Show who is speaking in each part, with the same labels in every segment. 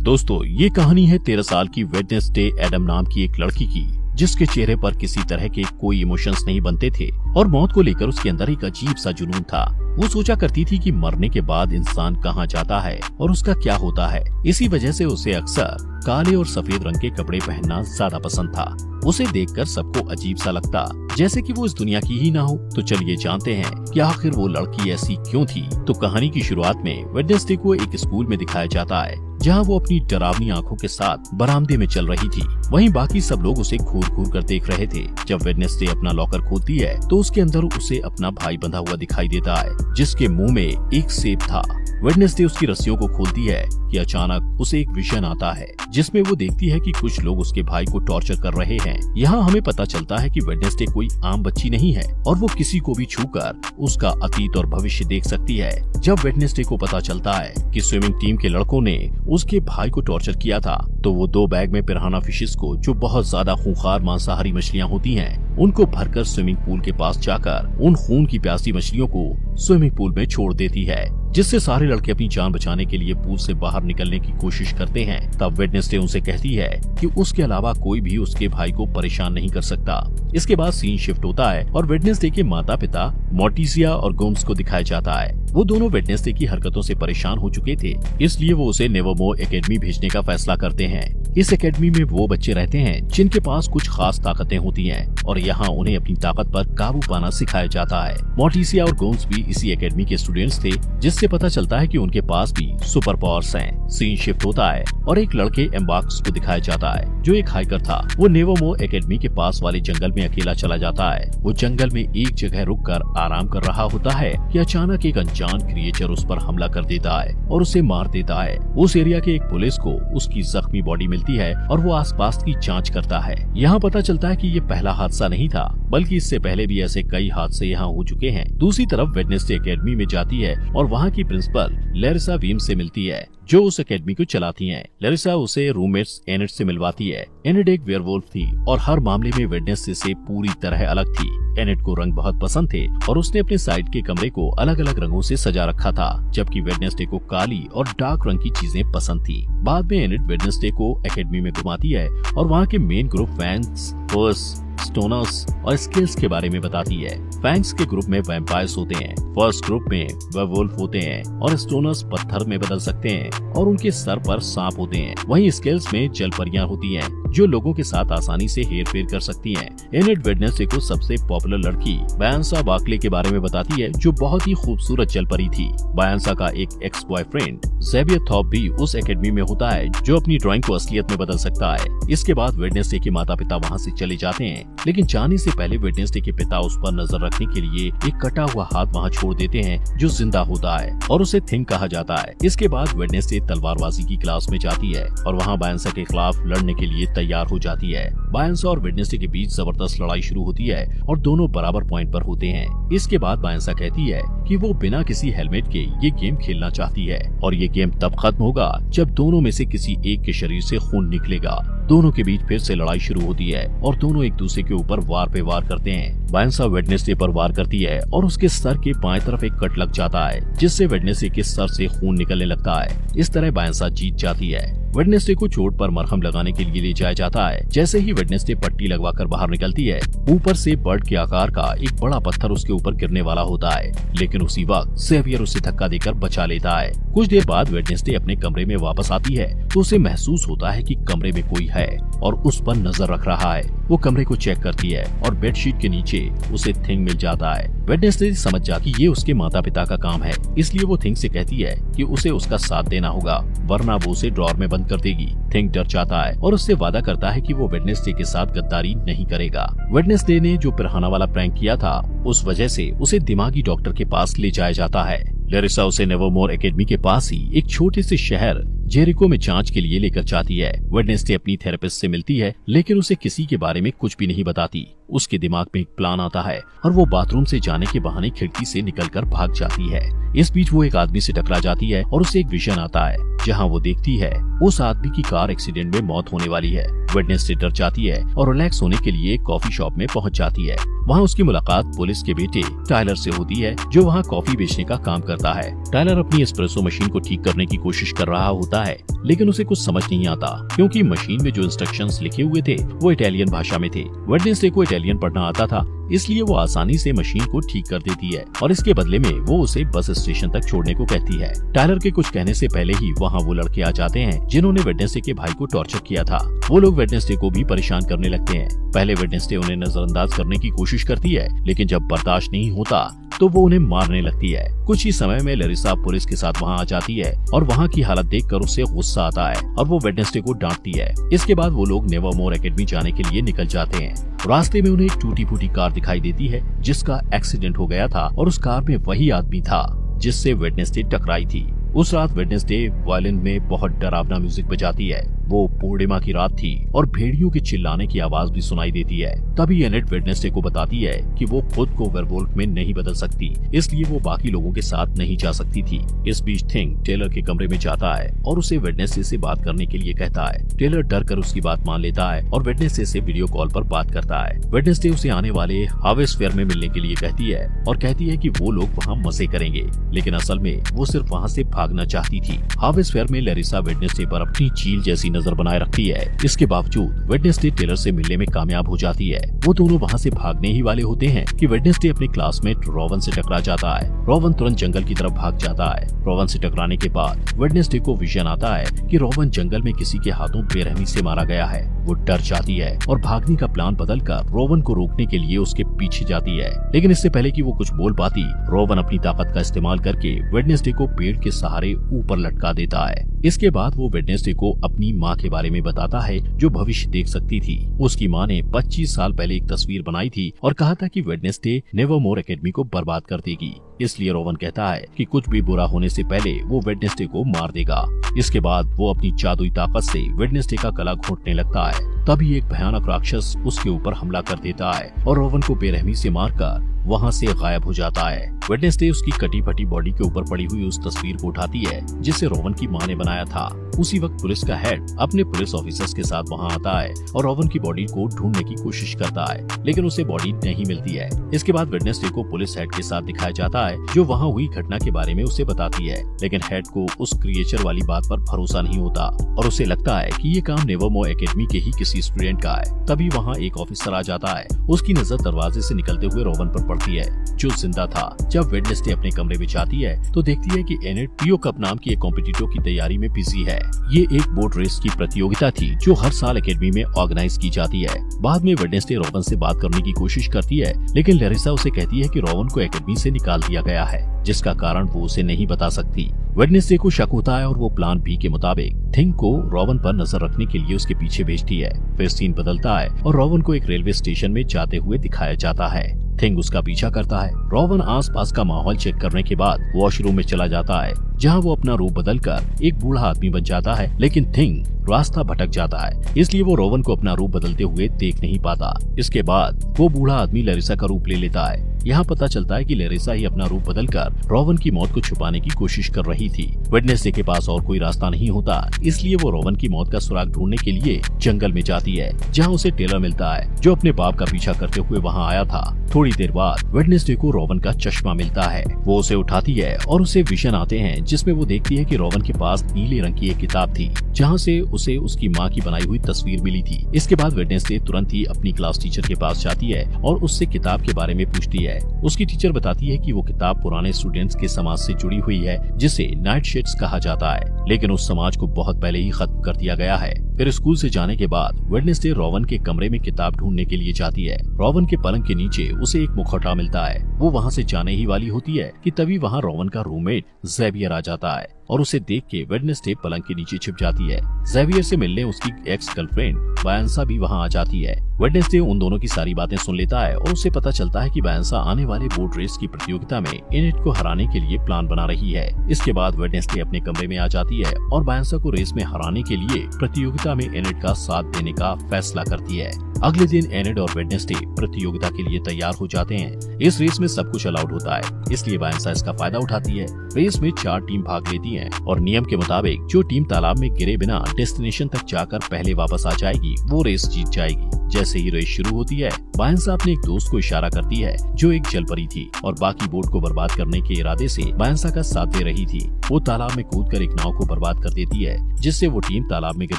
Speaker 1: दोस्तों, ये कहानी है 13 साल की वेडनेसडे एडम नाम की एक लड़की की, जिसके चेहरे पर किसी तरह के कोई इमोशंस नहीं बनते थे और मौत को लेकर उसके अंदर एक अजीब सा जुनून था। वो सोचा करती थी कि मरने के बाद इंसान कहाँ जाता है और उसका क्या होता है। इसी वजह से उसे अक्सर काले और सफेद रंग के कपड़े पहनना ज्यादा पसंद था। उसे देखकर सबको अजीब सा लगता, जैसे कि वो इस दुनिया की ही ना हो। तो चलिए जानते हैं कि आखिर वो लड़की ऐसी क्यों थी। तो कहानी की शुरुआत में वेडनेसडे को एक स्कूल में दिखाया जाता है, जहाँ वो अपनी डरावनी आंखों के साथ बरामदे में चल रही थी। वहीं बाकी सब लोग उसे घूर घूर कर देख रहे थे। जब वेडनेसडे अपना लॉकर खोलती है तो उसके अंदर उसे अपना भाई बंधा हुआ दिखाई देता है, जिसके मुंह में एक सेब था। वेडनेसडे उसकी रस्सियों को खोलती है कि अचानक उसे एक विजन आता है, जिसमें वो देखती है कि कुछ लोग उसके भाई को टॉर्चर कर रहे हैं। यहाँ हमें पता चलता है कि वेडनेसडे कोई आम बच्ची नहीं है और वो किसी को भी छूकर उसका अतीत और भविष्य देख सकती है। जब वेडनेसडे को पता चलता है कि स्विमिंग टीम के लड़कों ने उसके भाई को टॉर्चर किया था, तो वो 2 बैग में पिराना फिशेस को, जो बहुत ज्यादा खूंखार मांसाहारी मछलियाँ होती हैं, उनको भरकर स्विमिंग पूल के पास जाकर उन खून की प्यासी मछलियों को स्विमिंग पूल में छोड़ देती है, जिससे सारे लड़के अपनी जान बचाने के लिए पूल से बाहर निकलने की कोशिश करते हैं। तब वेडनेसडे उनसे कहती है कि उसके अलावा कोई भी उसके भाई को परेशान नहीं कर सकता। इसके बाद सीन शिफ्ट होता है और वेडनेसडे के माता पिता मोर्टिसिया और गोम्स को दिखाया जाता है। वो दोनों वेडनेसडे की हरकतों से परेशान हो चुके थे, इसलिए वो उसे नेवरमोर एकेडमी भेजने का फैसला करते हैं। इस एकेडमी में वो बच्चे रहते हैं जिनके पास कुछ खास ताकतें होती हैं और यहाँ उन्हें अपनी ताकत पर काबू पाना सिखाया जाता है। मोर्टिसिया और गोम्स भी इसी एकेडमी के स्टूडेंट्स थे, जिससे पता चलता है कि उनके पास भी सुपर पावर्स हैं। सीन शिफ्ट होता है और एक लड़के एम्बार्क्स को दिखाया जाता है, जो एक हाइकर था। वो नेवरमोर एकेडमी के पास वाले जंगल में अकेला चला जाता है। वो जंगल में एक जगह रुककर आराम कर रहा होता है कि अचानक एक अनजान क्रिएचर उस पर हमला कर देता है और उसे मार देता है। उस एरिया के एक पुलिस को उसकी जख्मी बॉडी मिलती है और वो आसपास की जांच करता है। यहाँ पता चलता है कि ये पहला हादसा नहीं था, बल्कि इससे पहले भी ऐसे कई हादसे यहाँ हो चुके हैं। दूसरी तरफ वेडनेसडे एकेडमी में जाती है और वहाँ की प्रिंसिपल लैरिसा वीम्स से मिलती है, जो उस एकेडमी को चलाती हैं। लैरिसा उसे रूममेट्स एनिट से मिलवाती है। एनिट एक वेयरवुल्फ थी और हर मामले में वेडनेसडे से पूरी तरह अलग थी। एनिट को रंग बहुत पसंद थे और उसने अपने साइड के कमरे को अलग अलग रंगों से सजा रखा था, जबकि वेडनेसडे को काली और डार्क रंग की चीजें पसंद थी। बाद में एनिट वेडनेसडे को एकेडमी में घुमाती है और वहाँ के मेन ग्रुप फैंग्स, फर्स, स्टोनर्स और स्केल्स के बारे में बताती है। फैंग्स के ग्रुप में वैम्पायर्स होते हैं, फर्स्ट ग्रुप में वेयरवुल्फ होते हैं और स्टोनर्स पत्थर में बदल सकते हैं और उनके सर पर सांप होते हैं। वहीं स्केल्स में जलपरियां होती हैं, जो लोगों के साथ आसानी से हेर फेर कर सकती हैं। एनिट वेडनेसडे को सबसे पॉपुलर लड़की बायंसा बार्कले के बारे में बताती है, जो बहुत ही खूबसूरत जलपरी थी। बायंसा का एक एक्स बॉयफ्रेंड ज़ेवियर थॉप भी उस एकेडमी में होता है, जो अपनी ड्राइंग को असलियत में बदल सकता है। इसके बाद वेडनेसडे के माता पिता वहाँ से चले जाते हैं, लेकिन जाने से पहले वेडनेसडे के पिता उस पर नजर रखने के लिए एक कटा हुआ हाथ वहाँ छोड़ देते हैं, जो जिंदा होता है और उसे थिंग कहा जाता है। इसके बाद वेडनेसडे तलवारबाजी की क्लास में जाती है और वहाँ बायंसा के खिलाफ लड़ने के लिए तैयार हो जाती है। बायंसा और वेडनेसडे के बीच जबरदस्त लड़ाई शुरू होती है और दोनों बराबर पॉइंट पर होते हैं। इसके बाद बायंसा कहती है कि वो बिना किसी हेलमेट के ये गेम खेलना चाहती है और ये गेम तब खत्म होगा जब दोनों में से किसी एक के शरीर से खून निकलेगा। दोनों के बीच फिर से लड़ाई शुरू होती है और दोनों एक दूसरे के ऊपर वार पे वार करते हैं। बायंसा वेडनेसडे पर वार करती है और उसके सर के बाएं तरफ एक कट लग जाता है, जिससे वेडनेसडे के सर से खून निकलने लगता है। इस तरह बायंसा जीत जाती है। वेडनेसडे को चोट पर मरहम लगाने के लिए ले जाया जाता है। जैसे ही वेडनेसडे पट्टी लगवाकर बाहर निकलती है, ऊपर से बर्ड के आकार का एक बड़ा पत्थर उसके ऊपर गिरने वाला होता है, लेकिन उसी वक्त ज़ेवियर उसे धक्का देकर बचा लेता है। कुछ देर बाद वेडनेसडे अपने कमरे में वापस आती है तो उसे महसूस होता है कि कमरे में कोई है और उस पर नजर रख रहा है। वो कमरे को चेक करती है और बेडशीट के नीचे उसे थिंग मिल जाता है। वेडनेसडे समझ जाती है ये उसके माता पिता का काम है, इसलिए वो थिंग से कहती है कि उसे उसका साथ देना होगा, वरना वो उसे ड्रॉर में बंद कर देगी। थिंग डर जाता है और उससे वादा करता है कि वो वेडनेसडे के साथ गद्दारी नहीं करेगा। वेडनेसडे ने जो पिराना वाला प्रैंक किया था, उस वजह से उसे दिमागी डॉक्टर के पास ले जाया जाता है। लैरिसा उसे नेवरमोर एकेडमी के पास ही एक छोटे से शहर जेरिको में जांच के लिए लेकर जाती है। वेडनेसडे अपनी थेरेपिस्ट से मिलती है, लेकिन उसे किसी के बारे में कुछ भी नहीं बताती। उसके दिमाग में एक प्लान आता है और वो बाथरूम से जाने के बहाने खिड़की से निकलकर भाग जाती है। इस बीच वो एक आदमी से टकरा जाती है और उसे एक विजन आता है, जहां वो देखती है उस आदमी की कार एक्सीडेंट में मौत होने वाली है। वेडनेसडे डर जाती है और रिलैक्स होने के लिए एक कॉफी शॉप में पहुंच जाती है। वहाँ उसकी मुलाकात पुलिस के बेटे टायलर से होती है, जो वहाँ कॉफी बेचने का काम करता है। टायलर अपनी एस्प्रेसो मशीन को ठीक करने की कोशिश कर रहा होता है, लेकिन उसे कुछ समझ नहीं आता क्योंकि मशीन में जो इंस्ट्रक्शंस लिखे हुए थे वो इटालियन भाषा में थे। वेडनेसडे को इटालियन पढ़ना आता था, इसलिए वो आसानी से मशीन को ठीक कर देती है और इसके बदले में वो उसे बस स्टेशन तक छोड़ने को कहती है। टायलर के कुछ कहने से पहले ही वहाँ वो लड़के आ जाते हैं जिन्होंने वेडनेसडे के भाई को टॉर्चर किया था। वो लोग वेडनेसडे को भी परेशान करने लगते हैं। पहले वेडनेसडे उन्हें नजरअंदाज करने की कोशिश करती है, लेकिन जब बर्दाश्त नहीं होता तो वो उन्हें मारने लगती है। कुछ ही समय में लरिसा पुलिस के साथ वहाँ आ जाती है और वहाँ की हालत देखकर उसे गुस्सा आता है और वो वेडनेसडे को डांटती है। इसके बाद वो लोग नेवरमोर एकेडमी जाने के लिए निकल जाते हैं। रास्ते में उन्हें एक टूटी फूटी कार दिखाई देती है जिसका एक्सीडेंट हो गया था और उस कार में वही आदमी था जिससे वेडनेसडे टकराई थी। उस रात वेडनेसडे वायलिन में बहुत डरावना म्यूजिक बजाती है। वो पूर्णिमा की रात थी और भेड़ियों के चिल्लाने की आवाज भी सुनाई देती है। तभी एनेट वेडनेसडे को बताती है कि वो खुद को वेयरवुल्फ में नहीं बदल सकती, इसलिए वो बाकी लोगों के साथ नहीं जा सकती थी। इस बीच थिंग टेलर के कमरे में जाता है और उसे वेडनेसडे से बात करने के लिए कहता है। टेलर डर कर उसकी बात मान लेता है और वेडनेसडे से वीडियो कॉल पर बात करता है। वेडनेसडे उसे आने वाले हार्वेस्ट फेयर में मिलने के लिए कहती है और कहती है कि वो लोग वहाँ मजे करेंगे, लेकिन असल में वो सिर्फ वहाँ से भागना चाहती थी। हार्वेस्ट फेयर में लरिसा वेडनेसडे पर अपनी चील जैसी नजर बनाए रखती है। इसके बावजूद वेडनेसडे टेलर से मिलने में कामयाब हो जाती है। वो दोनों वहाँ से भागने ही वाले होते हैं कि वेडनेसडे अपने क्लासमेट रोवन से टकरा जाता है। रोवन तुरंत जंगल की तरफ भाग जाता है। रोवन से टकराने के बाद वेडनेसडे को विजन आता है कि रोवन जंगल में किसी के हाथों बेरहमी से मारा गया है। वो डर जाती है और भागने का प्लान बदलकर रोवन को रोकने के लिए उसके पीछे जाती है, लेकिन इससे पहले कि वो कुछ बोल पाती, रोवन अपनी ताकत का इस्तेमाल करके वेडनेसडे को पेड़ के सहारे ऊपर लटका देता है। इसके बाद वो वेडनेसडे को अपनी माँ के बारे में बताता है जो भविष्य देख सकती थी। उसकी माँ ने 25 साल पहले एक तस्वीर बनाई थी और कहा था कि वेडनेसडे नेवरमोर एकेडमी को बर्बाद कर देगी। इसलिए रोवन कहता है कि कुछ भी बुरा होने से पहले वो वेडनेसडे को मार देगा। इसके बाद वो अपनी जादुई ताकत से वेडनेसडे का गला घोंटने लगता है। तभी एक भयानक राक्षस उसके ऊपर हमला कर देता है और रोवन को बेरहमी से मारकर वहाँ से गायब हो जाता है। वेडनेसडे उसकी कटी फटी बॉडी के ऊपर पड़ी हुई उस तस्वीर को उठाती है जिसे रोवन की माँ ने बनाया था। उसी वक्त पुलिस का हेड अपने पुलिस ऑफिसर्स के साथ वहाँ आता है और रोवन की बॉडी को ढूंढने की कोशिश करता है, लेकिन उसे बॉडी नहीं मिलती है। इसके बाद वेडनेसडे को पुलिस हेड के साथ दिखाया जाता है जो वहाँ हुई घटना के बारे में उसे बताती है, लेकिन हेड को उस क्रिएचर वाली बात पर भरोसा नहीं होता और उसे लगता है कि ये काम नेवरमोर एकेडमी के ही किसी स्टूडेंट का है। तभी वहाँ एक ऑफिसर आ जाता है। उसकी नजर दरवाजे से निकलते हुए रोवन पर पड़ती है जो जिंदा था। जब वेडनेसडे अपने कमरे में जाती है तो देखती है कि एनेट पियो कप नाम की एक कॉम्पिटिटर की तैयारी में बिजी है। ये एक बोट रेस की प्रतियोगिता थी जो हर साल एकेडमी में ऑर्गेनाइज की जाती है। बाद में वेडनेसडे रोवन से बात करने की कोशिश करती है, लेकिन लरिसा उसे कहती है कि रोवन को एकेडमी से निकाल दिया गया है, जिसका कारण वो उसे नहीं बता सकती। वेडनेसडे को शक होता है और वो प्लान बी के मुताबिक थिंग को रोवन पर नजर रखने के लिए उसके पीछे भेजती है। फिर सीन बदलता है और रोवन को एक रेलवे स्टेशन में जाते हुए दिखाया जाता है। थिंग उसका पीछा करता है। रोवन आसपास का माहौल चेक करने के बाद वॉशरूम में चला जाता है, जहां वो अपना रूप बदलकर एक बूढ़ा आदमी बन जाता है, लेकिन थिंग रास्ता भटक जाता है, इसलिए वो रोवन को अपना रूप बदलते हुए देख नहीं पाता। इसके बाद वो बूढ़ा आदमी लरिसा का रूप ले लेता है। यहाँ पता चलता है कि लरिसा ही अपना रूप बदलकर रोवन की मौत को छुपाने की कोशिश कर रही थी। वेडनेसडे के पास और कोई रास्ता नहीं होता, इसलिए वो रोवन की मौत का सुराग ढूंढने के लिए जंगल में जाती है, जहाँ उसे टेलर मिलता है जो अपने बाप का पीछा करते हुए वहाँ आया था। थोड़ी देर बाद वेडनेसडे को रोवन का चश्मा मिलता है। वो उसे उठाती है और उसे विजन आते हैं जिसमें वो देखती है कि रोवन के पास नीले रंग की एक किताब थी, जहाँ से उसे उसकी माँ की बनाई हुई तस्वीर मिली थी। इसके बाद वेडनेसडे तुरंत ही अपनी क्लास टीचर के पास जाती है और उससे किताब के बारे में पूछती है। उसकी टीचर बताती है कि वो किताब पुराने स्टूडेंट्स के समाज से जुड़ी हुई है जिसे नाइट शेड्स कहा जाता है, लेकिन उस समाज को बहुत पहले ही खत्म कर दिया गया है। फिर स्कूल से जाने के बाद वेडनेसडे रोवन के कमरे में किताब ढूंढने के लिए जाती है। रोवन के पलंग के नीचे उसे एक मुखौटा मिलता है। वो वहाँ से जाने ही वाली होती है कि तभी वहाँ रोवन का रूममेट ज़ेवियर आ जाता है और उसे देख के वेडनेसडे पलंग के नीचे छिप जाती है। ज़ेवियर से मिलने उसकी एक्स गर्लफ्रेंड बायंसा भी वहाँ आ जाती है। वेडनेसडे उन दोनों की सारी बातें सुन लेता है और उसे पता चलता है कि बायंसा आने वाले बोट रेस की प्रतियोगिता में एनेट को हराने के लिए प्लान बना रही है। इसके बाद वेडनेसडे अपने कमरे में आ जाती है और बायंसा को रेस में हराने के लिए प्रतियोगिता में एनेट का साथ देने का फैसला करती है। अगले दिन एनेड और वेडनेसडे प्रतियोगिता के लिए तैयार हो जाते हैं। इस रेस में सब कुछ अलाउड होता है, इसलिए वायंसा इसका फायदा उठाती है। रेस में 4 टीम भाग लेती हैं और नियम के मुताबिक जो टीम तालाब में गिरे बिना डेस्टिनेशन तक जाकर पहले वापस आ जाएगी वो रेस जीत जाएगी। जैसे ही रेस शुरू होती है, वायंसा अपने एक दोस्त को इशारा करती है जो एक जलपरी थी और बाकी बोट को बर्बाद करने के इरादे से वायंसा का साथ दे रही थी। वो तालाब में कूदकर एक नाव को बर्बाद कर देती है, जिससे वो टीम तालाब में गिर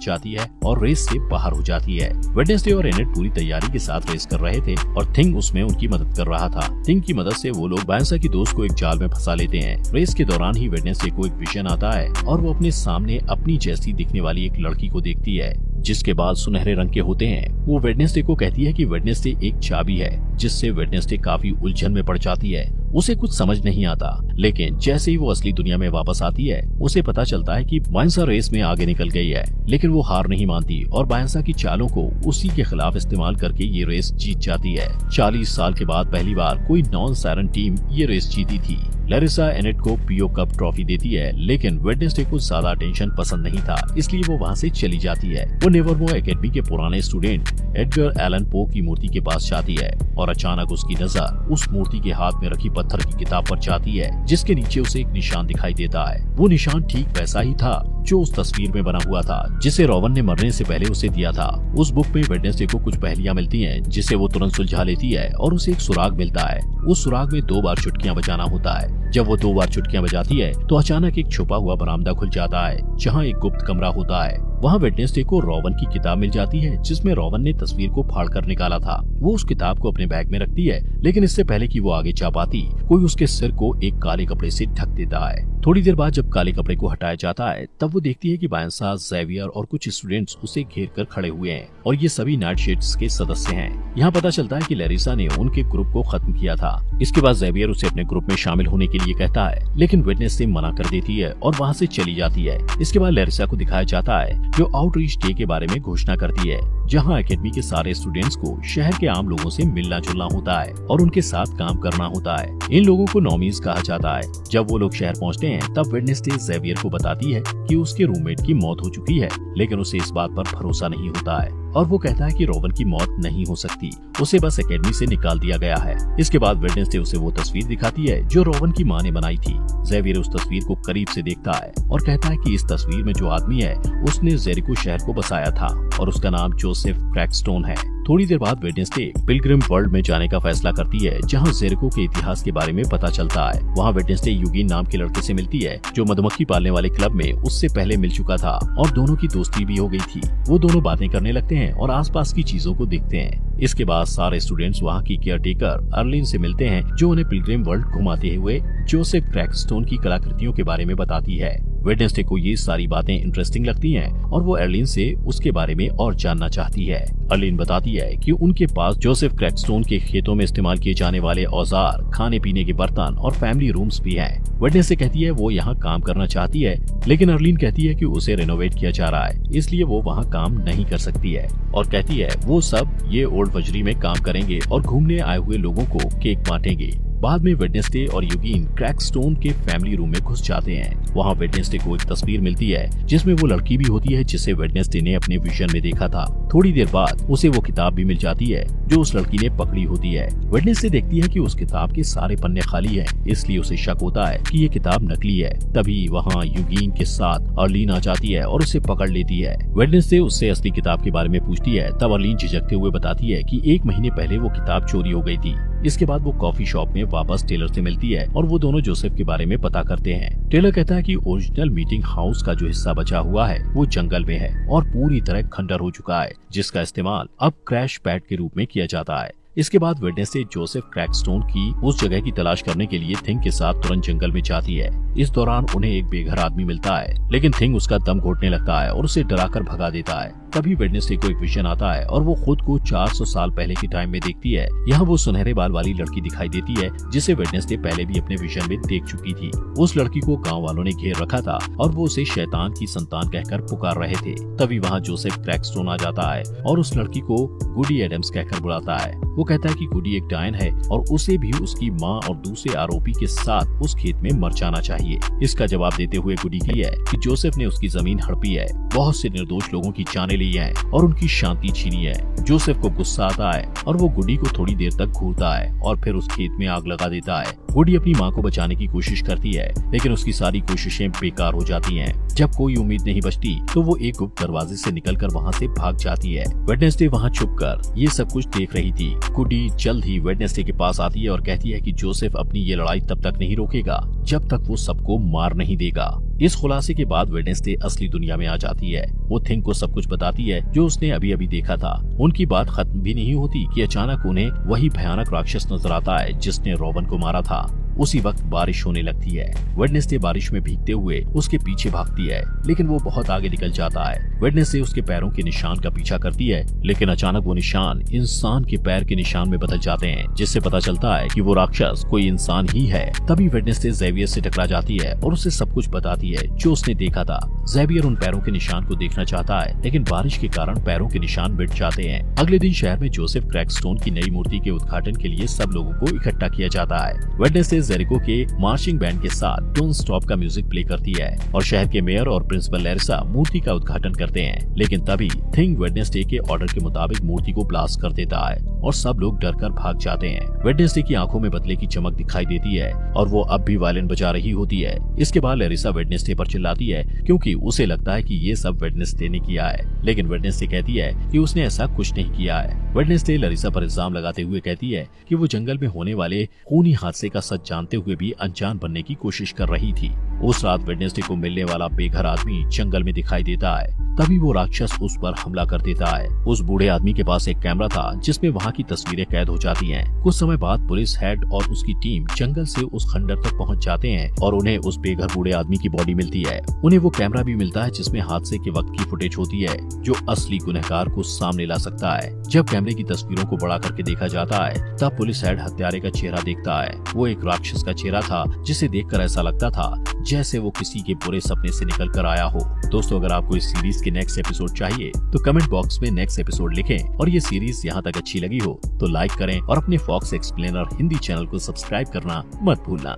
Speaker 1: जाती है और रेस से बाहर हो जाती है। वेडनेसडे और एनेड पूरी तैयारी के साथ रेस कर रहे थे और थिंग उसमें उनकी मदद कर रहा था। थिंग की मदद से वो लोग वायंसा की दोस्त को एक जाल में फंसा लेते हैं। रेस के दौरान ही वेडनेसडे को एक विजन आता है और वो अपने सामने अपनी जैसी दिखने वाली एक लड़की को देखती है, जिसके बाल सुनहरे रंग के होते हैं। वो वेडनेसडे को कहती है कि वेडनेसडे एक चाबी है, जिससे वेडनेसडे काफी उलझन में पड़ जाती है। उसे कुछ समझ नहीं आता, लेकिन जैसे ही वो असली दुनिया में वापस आती है, उसे पता चलता है कि वायंसा रेस में आगे निकल गई है। लेकिन वो हार नहीं मानती और वायंसा की चालों को उसी के खिलाफ इस्तेमाल करके ये रेस जीत जाती है। 40 साल के बाद पहली बार कोई नॉन सायरन टीम ये रेस जीती थी। लैरिसा एनेड को पीओ कप ट्रॉफी देती है, लेकिन वेडनेसडे को ज्यादा अटेंशन पसंद नहीं था, इसलिए वो वहाँ से चली जाती है। वो नेवरमोर एकेडमी के पुराने स्टूडेंट एडगर एलन पो की मूर्ति के पास जाती है और अचानक उसकी नजर उस मूर्ति के हाथ में रखी पत्थर की किताब पर जाती है, जिसके नीचे उसे एक निशान दिखाई देता है। वो निशान ठीक वैसा ही था जो उस तस्वीर में बना हुआ था, जिसे रोवन ने मरने से पहले उसे दिया था। उस बुक में वेडनेसडे को कुछ पहेलियां मिलती हैं, जिसे वो तुरंत सुलझा लेती है और उसे एक सुराग मिलता है। उस सुराग में 2 बार चुटकियां बजाना होता है। जब वो 2 बार चुटकियां बजाती है तो अचानक एक छुपा हुआ बरामदा खुल जाता है, जहाँ एक गुप्त कमरा होता है। वहाँ वेडनेसडे को रोवन की किताब मिल जाती है, जिसमें रोवन ने तस्वीर को फाड़कर निकाला था। वो उस किताब को अपने बैग में रखती है, लेकिन इससे पहले कि वो आगे जा पाती, कोई उसके सिर को एक काले कपड़े से ढक देता है। थोड़ी देर बाद जब काले कपड़े को हटाया जाता है, तब वो देखती है कि वायंसा, ज़ेवियर और कुछ स्टूडेंट्स उसे घेर कर खड़े हुए हैं और ये सभी नाइटशेड्स के सदस्य हैं। यहाँ पता चलता है कि लैरिसा ने उनके ग्रुप को खत्म किया था। इसके बाद ज़ेवियर उसे अपने ग्रुप में शामिल होने के लिए कहता है, लेकिन वेडनेसडे मना कर देती है और वहाँ से चली जाती है। इसके बाद लैरिसा को दिखाया जाता है जो आउटरीच डे के बारे में घोषणा करती है, जहाँ एकेडमी के सारे स्टूडेंट्स को शहर के आम लोगों से मिलना जुलना होता है और उनके साथ काम करना होता है। इन लोगों को नॉमीज कहा जाता है। जब वो लोग शहर पहुँचते हैं, तब वेडनेसडे ज़ेवियर को बताती है कि उसके रूममेट की मौत हो चुकी है, लेकिन उसे इस बात पर भरोसा नहीं होता है और वो कहता है कि रोवन की मौत नहीं हो सकती, उसे बस एकेडमी से निकाल दिया गया है। इसके बाद वेडनेसडे उसे वो तस्वीर दिखाती है जो रोवन की माँ ने बनाई थी। ज़ेवियर उस तस्वीर को करीब से देखता है और कहता है कि इस तस्वीर में जो आदमी है उसने जेरिको शहर को बसाया था और उसका नाम जोसेफ क्रैकस्टोन है। थोड़ी देर बाद वेडनेसडे पिलग्रिम वर्ल्ड में जाने का फैसला करती है, जहां जेरिको के इतिहास के बारे में पता चलता है। वहां वेडनेसडे यूगिन नाम के लड़के से मिलती है जो मधुमक्खी पालने वाले क्लब में उससे पहले मिल चुका था और दोनों की दोस्ती भी हो गई थी। वो दोनों बातें करने लगते हैं और आसपास की चीजों को देखते हैं। इसके बाद सारे स्टूडेंट्स वहाँ की केयरटेकर अर्लिन से मिलते हैं, जो उन्हें पिलग्रिम वर्ल्ड घुमाते हुए जोसेफ क्रैकस्टोन की कलाकृतियों के बारे में बताती है। वेडनेसडे को ये सारी बातें इंटरेस्टिंग लगती हैं और वो अर्लिन से उसके बारे में और जानना चाहती है। अर्लिन बताती है कि उनके पास जोसेफ क्रैकस्टोन के खेतों में इस्तेमाल किए जाने वाले औजार, खाने पीने के बर्तन और फैमिली रूम्स भी हैं। वेडनेसडे कहती है वो यहाँ काम करना चाहती है, लेकिन अर्लिन कहती है कि उसे रेनोवेट किया जा रहा है, इसलिए वो वहाँ काम नहीं कर सकती है और कहती है वो सब ये ओल्ड वजरी में काम करेंगे और घूमने आए हुए लोगों को केक बांटेंगे। बाद में वेडनेसडे और यूगिन क्रैकस्टोन के फैमिली रूम में घुस जाते हैं। वहाँ वेडनेसडे को एक तस्वीर मिलती है जिसमें वो लड़की भी होती है जिसे वेडनेसडे ने अपने विजन में देखा था। थोड़ी देर बाद उसे वो किताब भी मिल जाती है जो उस लड़की ने पकड़ी होती है। वेडनेसडे देखती है कि उस किताब के सारे पन्ने खाली हैं, इसलिए उसे शक होता है कि ये किताब नकली है। तभी वहाँ यूगिन के साथ अर्लिन आ जाती है और उसे पकड़ लेती है। वेडनेसडे उससे असली किताब के बारे में पूछती है, तब अर्लिन झिझकते हुए बताती है कि 1 महीने पहले वो किताब चोरी हो गई थी। इसके बाद वो कॉफी शॉप में वापस टेलर से मिलती है और वो दोनों जोसेफ के बारे में पता करते हैं। टेलर कहता है कि ओरिजिनल मीटिंग हाउस का जो हिस्सा बचा हुआ है वो जंगल में है और पूरी तरह खंडर हो चुका है, जिसका इस्तेमाल अब क्रैश पैड के रूप में किया जाता है। इसके बाद वेडनेसडे जोसेफ क्रैकस्टोन की उस जगह की तलाश करने के लिए थिंग के साथ तुरंत जंगल में जाती है। इस दौरान उन्हें एक बेघर आदमी मिलता है, लेकिन थिंग उसका दम घोटने लगता है और उसे डराकर भगा देता है। तभी वेडनेसडे को एक विजन आता है और वो खुद को 400 साल पहले के टाइम में देखती है। यहाँ वो सुनहरे बाल वाली लड़की दिखाई देती है जिसे वेडनेसडे पहले भी अपने विजन में देख चुकी थी। उस लड़की को गाँव वालों ने घेर रखा था और वो उसे शैतान की संतान कहकर पुकार रहे थे। तभी वहाँ जोसेफ क्रैकस्टोन आ जाता है और उस लड़की को गुडी एडम्स कहकर बुलाता है। वो कहता है कि गुडी एक डायन है और उसे भी उसकी माँ और दूसरे आरोपी के साथ उस खेत में मर जाना चाहिए। इसका जवाब देते हुए गुडी कहती है कि जोसेफ ने उसकी जमीन हड़पी है, बहुत से निर्दोष लोगों की जानें ली गई है और उनकी शांति छीनी है। जोसेफ को गुस्सा आता है और वो गुडी को थोड़ी देर तक घूरता है और फिर उस खेत में आग लगा देता है। गुडी अपनी माँ को बचाने की कोशिश करती है, लेकिन उसकी सारी कोशिशें बेकार हो जाती हैं। जब कोई उम्मीद नहीं बचती तो वो एक गुप्त दरवाजे से निकलकर वहाँ से भाग जाती है। वेडनेसडे वहाँ छुपकर ये सब कुछ देख रही थी। गुडी जल्द ही वेडनेसडे के पास आती है और कहती है कि जोसेफ अपनी ये लड़ाई तब तक नहीं रोकेगा जब तक वो सबको मार नहीं देगा। इस खुलासे के बाद वेडनेसडे असली दुनिया में आ जाती है। वो थिंग को सब कुछ बताती है जो उसने अभी अभी देखा था। उनकी बात खत्म भी नहीं होती कि अचानक उन्हें वही भयानक राक्षस नजर आता है जिसने रॉबन को मारा था। उसी वक्त बारिश होने लगती है। वेडनेसडे बारिश में भीगते हुए उसके पीछे भागती है, लेकिन वो बहुत आगे निकल जाता है। वेडनेसडे उसके पैरों के निशान का पीछा करती है, लेकिन अचानक वो निशान इंसान के पैर के निशान में बदल जाते हैं, जिससे पता चलता है कि वो राक्षस कोई इंसान ही है। तभी वेडनेसडे ज़ेवियर से टकरा जाती है और उसे सब कुछ बताती है जो उसने देखा था। ज़ेवियर उन पैरों के निशान को देखना चाहता है, लेकिन बारिश के कारण पैरों के निशान मिट जाते हैं। अगले दिन शहर में जोसेफ क्रैकस्टोन की नई मूर्ति के उद्घाटन के लिए सब लोगों को इकट्ठा किया जाता है। वेडनेसडे जेरिको के मार्चिंग बैंड के साथ डोंट स्टॉप का म्यूजिक प्ले करती है और शहर के मेयर और प्रिंसिपल लैरिसा मूर्ति का उद्घाटन करते हैं। लेकिन तभी थिंग वेडनेसडे के ऑर्डर के मुताबिक मूर्ति को ब्लास्ट कर देता है और सब लोग डरकर भाग जाते हैं। वेडनेसडे की आंखों में बदले की चमक दिखाई देती है और वो अब भी वायलिन बजा रही होती है। इसके बाद लैरिसा वेडनेसडे पर चिल्लाती है क्योंकि उसे लगता है कि ये सब वेडनेसडे ने किया है, लेकिन वेडनेसडे कहती है कि उसने ऐसा कुछ नहीं किया है। वेडनेसडे लैरिसा पर इल्जाम लगाते हुए कहती है कि वो जंगल में होने वाले खूनी हादसे का सच जानते हुए भी अनजान बनने की कोशिश कर रही थी। उस रात वेडनेसडे को मिलने वाला बेघर आदमी जंगल में दिखाई देता है। तभी वो राक्षस उस पर हमला कर देता है। उस बूढ़े आदमी के पास एक कैमरा था जिसमें वहाँ की तस्वीरें कैद हो जाती हैं। कुछ समय बाद पुलिस हेड और उसकी टीम जंगल से उस खंडर तक पहुँच जाते हैं और उन्हें उस बेघर बूढ़े आदमी की बॉडी मिलती है। उन्हें वो कैमरा भी मिलता है जिसमें हादसे के वक्त की फुटेज होती है जो असली गुनहगार को सामने ला सकता है। जब कैमरे की तस्वीरों को बड़ा करके देखा जाता है तब पुलिस हेड हत्यारे का चेहरा देखता है। वो एक राक्षस का चेहरा था जिसे देखकर ऐसा लगता था जैसे वो किसी के बुरे सपने से निकल कर आया हो। दोस्तों, अगर आपको इस सीरीज के नेक्स्ट एपिसोड चाहिए तो कमेंट बॉक्स में नेक्स्ट एपिसोड लिखें और ये सीरीज यहाँ तक अच्छी लगी हो तो लाइक करें और अपने फॉक्स एक्सप्लेनर हिंदी चैनल को सब्सक्राइब करना मत भूलना।